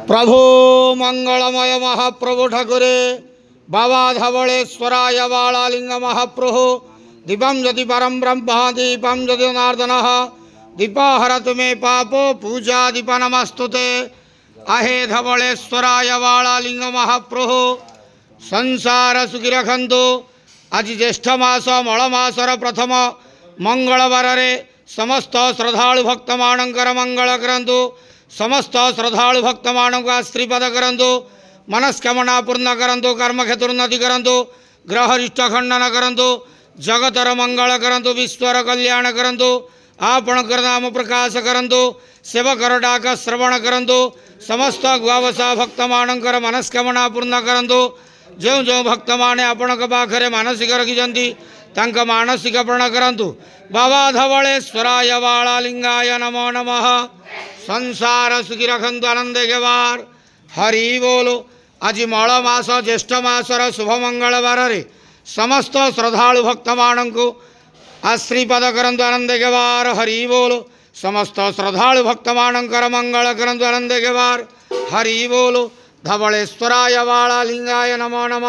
प्रभो मंगलमय महाप्रभु ठाकुरे बाबा धवलेश्वराय बालालिंग महाप्रभु दीपम यदि परम ब्रह्म दीपम यदि जनार्दन दीपाहरतु मे पापो पूजा दीप नमस्तुते आहे धवलेश्वराय बालालिंग महाप्रभु संसार सुखी रखंतु। आज ज्येष्ठ मास मल मासर प्रथम मंगलवार समस्त श्रद्धालु भक्त मानकर मंगल करंतु। समस्त श्रद्धालु भक्त मानक आश्रीपद करंतु। मनस्कामना पूर्ण करंतु। कर्मक्षेत्रोन्नति करंतु। ग्रहरिष्ट खंडन करंतु। जगतर मंगल करंतु। विश्वर कल्याण करंतु। आपणकर नाम प्रकाश करंतु। सेवकर डाक श्रवण करंतु। समस्त गुआवसा भक्त मानकर मनस्कामना पूर्ण करंतु। जो जो भक्त माने आपणक पाखरे मानसिक रखिछंती तांका मानसिक पूर्ण करंतु। बाबा धवलेश्वराय बालालिंगाय नमो नमः। संसार सुखी रखंतु आनंद गेवार हरि बोलो। आज मल मास ज्येष्ठ मासर शुभ मंगलवार समस्त श्रद्धालु भक्त मानू आश्रीपद करंतु आनंद गेवार हरि बोलो। समस्त श्रद्धालु भक्त मानकर मंगल करंतु आनंद गेवार हरि बोलो। धवलेश्वराय बालालिंगाय नमो नमः।